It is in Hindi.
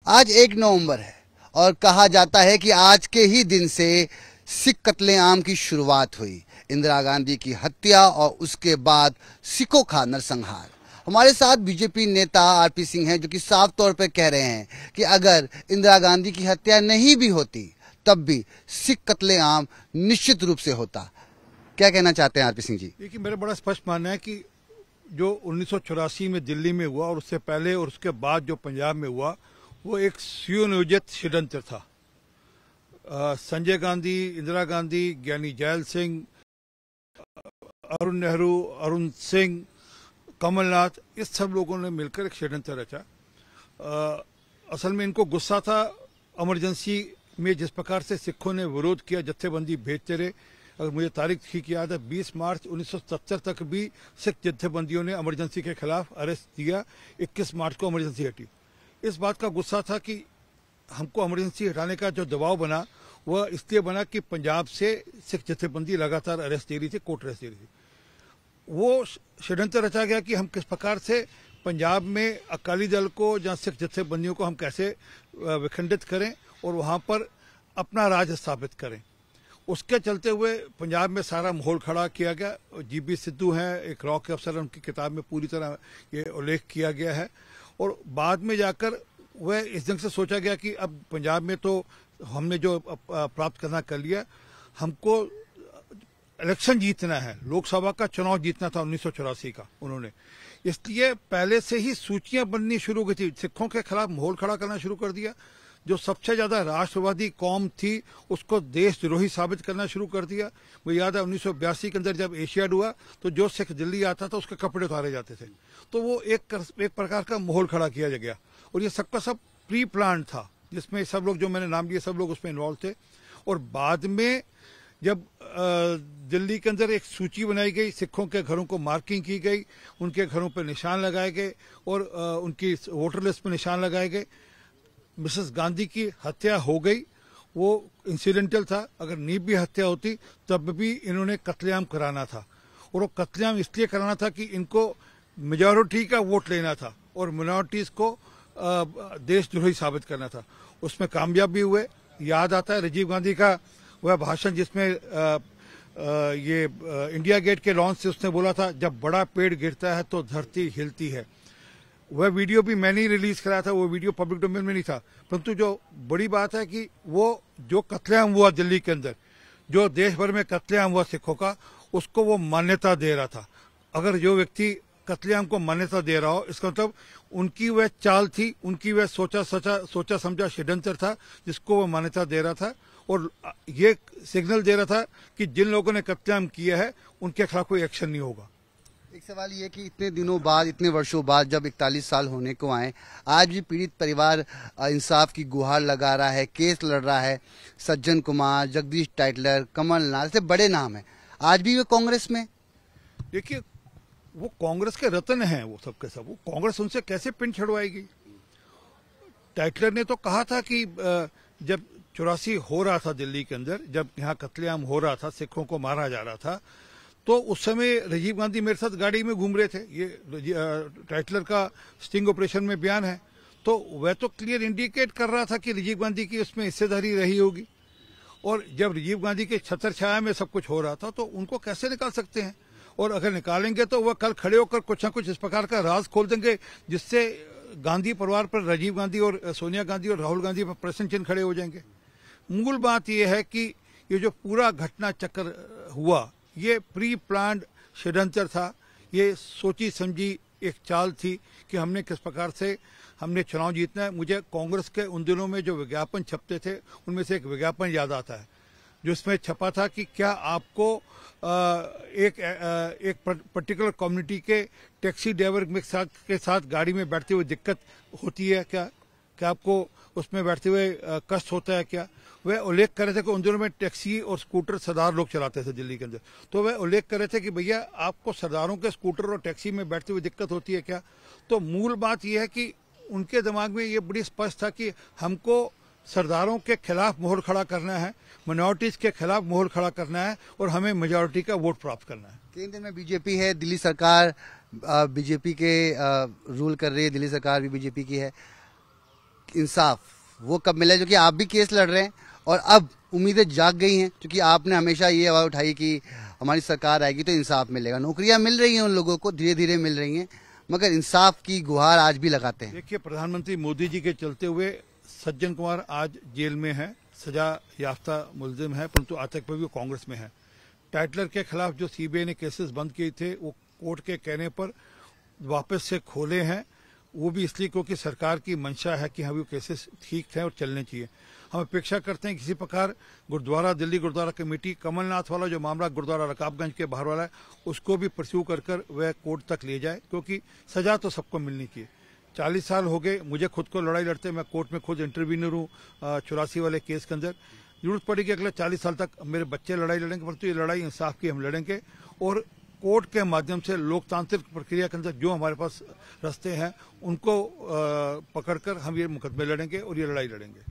आज 1 नवंबर है और कहा जाता है कि आज के ही दिन से सिख कत्लेआम की शुरुआत हुई। इंदिरा गांधी की हत्या और उसके बाद सिखों का नरसंहार। हमारे साथ बीजेपी नेता आरपी सिंह हैं जो कि साफ तौर पर कह रहे हैं कि अगर इंदिरा गांधी की हत्या नहीं भी होती तब भी सिख कत्लेआम निश्चित रूप से होता। क्या कहना चाहते हैं आरपी सिंह जी? देखिए, मेरा बड़ा स्पष्ट मानना है कि जो 1984 में दिल्ली में हुआ और उससे पहले और उसके बाद जो पंजाब में हुआ वो एक सुनियोजित षड्यंत्र था। संजय गांधी, इंदिरा गांधी, ज्ञानी जैल सिंह, अरुण नेहरू, अरुण सिंह, कमलनाथ, इस सब लोगों ने मिलकर एक षड्यंत्र रचा। असल में इनको गुस्सा था इमरजेंसी में जिस प्रकार से सिखों ने विरोध किया, जत्थेबंदी भेजते रहे। अगर मुझे तारीख ठीक याद है, 20 मार्च 1970 तक भी सिख जत्थेबंदियों ने इमरजेंसी के खिलाफ अरेस्ट दिया। 21 मार्च को इमरजेंसी हटी। इस बात का गुस्सा था कि हमको इमरजेंसी हटाने का जो दबाव बना वह इसलिए बना कि पंजाब से सिख जत्थेबंदी लगातार अरेस्ट दे रही थी, कोर्ट अरेस्ट दे रही थी। वो षड्यंत्र रचा गया कि हम किस प्रकार से पंजाब में अकाली दल को या सिख जत्थेबंदियों को हम कैसे विखंडित करें और वहां पर अपना राज स्थापित करें। उसके चलते हुए पंजाब में सारा माहौल खड़ा किया गया। जीबी सिद्धू हैं, एक रॉ के अफसर, उनकी किताब में पूरी तरह ये उल्लेख किया गया है। और बाद में जाकर वह इस ढंग से सोचा गया कि अब पंजाब में तो हमने जो प्राप्त करना कर लिया, हमको इलेक्शन जीतना है, लोकसभा का चुनाव जीतना था 1984 का उन्होंने। इसलिए पहले से ही सूचियां बननी शुरू हो गई थी, सिखों के खिलाफ माहौल खड़ा करना शुरू कर दिया। जो सबसे ज्यादा राष्ट्रवादी कौम थी उसको देशद्रोही साबित करना शुरू कर दिया। मुझे याद है 1982 के अंदर जब एशियाड हुआ तो जो सिख दिल्ली आता था उसके कपड़े उतारे जाते थे। तो वो एक प्रकार का माहौल खड़ा किया गया और ये सबका सब प्री प्लान था, जिसमें सब लोग जो मैंने नाम लिए सब लोग उसमें इन्वॉल्व थे। और बाद में जब दिल्ली के अंदर एक सूची बनाई गई, सिखों के घरों को मार्किंग की गई, उनके घरों पर निशान लगाए गए और उनकी वोटर लिस्ट पर निशान लगाए गए। मिसेस गांधी की हत्या हो गई, वो इंसिडेंटल था। अगर नीब भी हत्या होती तब भी इन्होंने कत्लेआम कराना था। और वो कत्लेआम इसलिए कराना था कि इनको मेजॉरिटी का वोट लेना था और माइनॉरिटीज को देशद्रोही साबित करना था। उसमें कामयाब भी हुए। याद आता है राजीव गांधी का वह भाषण जिसमें ये इंडिया गेट के लॉन्च से उसने बोला था, जब बड़ा पेड़ गिरता है तो धरती हिलती है। वह वीडियो भी मैंने ही रिलीज कराया था, वो वीडियो पब्लिक डोमेन में नहीं था। परंतु जो बड़ी बात है कि वो जो कत्लेआम हुआ दिल्ली के अंदर, जो देश भर में कत्लेआम हुआ सिखों का, उसको वो मान्यता दे रहा था। अगर जो व्यक्ति कत्लेआम को मान्यता दे रहा हो, इसका मतलब उनकी वह चाल थी, उनकी वह सोचा समझा षड्यंत्र था जिसको वो मान्यता दे रहा था। और ये सिग्नल दे रहा था कि जिन लोगों ने कत्लेआम किया है उनके खिलाफ कोई एक्शन नहीं होगा। एक सवाल ये कि इतने दिनों बाद, इतने वर्षों बाद जब 41 साल होने को आए, आज भी पीड़ित परिवार इंसाफ की गुहार लगा रहा है, केस लड़ रहा है। सज्जन कुमार, जगदीश टाइटलर, कमलनाथ से बड़े नाम हैं, आज भी वे कांग्रेस में। देखिए, वो कांग्रेस के रत्न हैं, वो सब के सब। वो कांग्रेस उनसे कैसे पिन छड़वाएगी? टाइटलर ने तो कहा था कि जब 84 हो रहा था दिल्ली के अंदर, जब यहाँ कत्लेआम हो रहा था, सिखों को मारा जा रहा था, तो उस समय राजीव गांधी मेरे साथ गाड़ी में घूम रहे थे। ये टाइटलर का स्टिंग ऑपरेशन में बयान है। तो वह तो क्लियर इंडिकेट कर रहा था कि राजीव गांधी की उसमें हिस्सेदारी रही होगी। और जब राजीव गांधी के छत्र छाया में सब कुछ हो रहा था तो उनको कैसे निकाल सकते हैं? और अगर निकालेंगे तो वह कल खड़े होकर कुछ न कुछ इस प्रकार का राज खोल देंगे जिससे गांधी परिवार पर, राजीव गांधी और सोनिया गांधी और राहुल गांधी पर प्रश्न चिन्ह खड़े हो जाएंगे। मूल बात यह है कि ये जो पूरा घटना चक्र हुआ, ये प्री प्लान्ड षड्यंत्र था। ये सोची समझी एक चाल थी कि हमने किस प्रकार से हमने चुनाव जीतना है। मुझे कांग्रेस के उन दिनों में जो विज्ञापन छपते थे उनमें से एक विज्ञापन याद आता है जिसमें छपा था कि क्या आपको एक पर्टिकुलर कम्युनिटी के टैक्सी ड्राइवर के साथ गाड़ी में बैठते हुए दिक्कत होती है क्या आपको उसमें बैठते हुए कष्ट होता है क्या? वह उल्लेख कर रहे थे कि उन दिनों में टैक्सी और स्कूटर सरदार लोग चलाते थे दिल्ली के अंदर। तो वह उल्लेख कर रहे थे कि भैया आपको सरदारों के स्कूटर और टैक्सी में बैठते हुए दिक्कत होती है क्या? तो मूल बात यह है कि उनके दिमाग में ये बड़ी स्पष्ट था कि हमको सरदारों के खिलाफ मोहर खड़ा करना है, माइनॉरिटीज के खिलाफ मोहर खड़ा करना है और हमें मेजॉरिटी का वोट प्राप्त करना है। केंद्र में बीजेपी है, दिल्ली सरकार बीजेपी के रूल कर रही है, दिल्ली सरकार भी बीजेपी की है। इंसाफ वो कब मिले, जो कि आप भी केस लड़ रहे हैं और अब उम्मीदें जाग गई हैं, क्योंकि आपने हमेशा ये आवाज उठाई कि हमारी सरकार आएगी तो इंसाफ मिलेगा। नौकरियां मिल रही हैं उन लोगों को, धीरे धीरे मिल रही हैं, मगर इंसाफ की गुहार आज भी लगाते हैं। देखिए, प्रधानमंत्री मोदी जी के चलते हुए सज्जन कुमार आज जेल में है, सजा याफ्ता मुलजिम है, परंतु आज तक भी वो कांग्रेस में है। टाइटलर के खिलाफ जो सीबीआई ने केसेस बंद किए थे वो कोर्ट के कहने पर वापस से खोले हैं, वो भी इसलिए क्योंकि सरकार की मंशा है कि हाँ वो केसेस ठीक थे और चलने चाहिए। हम अपेक्षा करते हैं किसी प्रकार गुरुद्वारा, दिल्ली गुरुद्वारा कमेटी, कमलनाथ वाला जो मामला गुरुद्वारा रकाबगंज के बाहर वाला है उसको भी परस्यू कर वह कोर्ट तक ले जाए, क्योंकि सजा तो सबको मिलनी चाहिए। 40 साल हो गए मुझे खुद को लड़ाई लड़ते, मैं कोर्ट में खुद इंटरव्यूनर हूँ 84 वाले केस के अंदर। जरूरत पड़ेगी अगले 40 साल तक मेरे बच्चे लड़ाई लड़ेंगे, परंतु ये लड़ाई इंसाफ की हम लड़ेंगे और कोर्ट के माध्यम से लोकतांत्रिक प्रक्रिया के अंदर जो हमारे पास रास्ते हैं उनको पकड़कर हम ये मुकदमे लड़ेंगे और ये लड़ाई लड़ेंगे।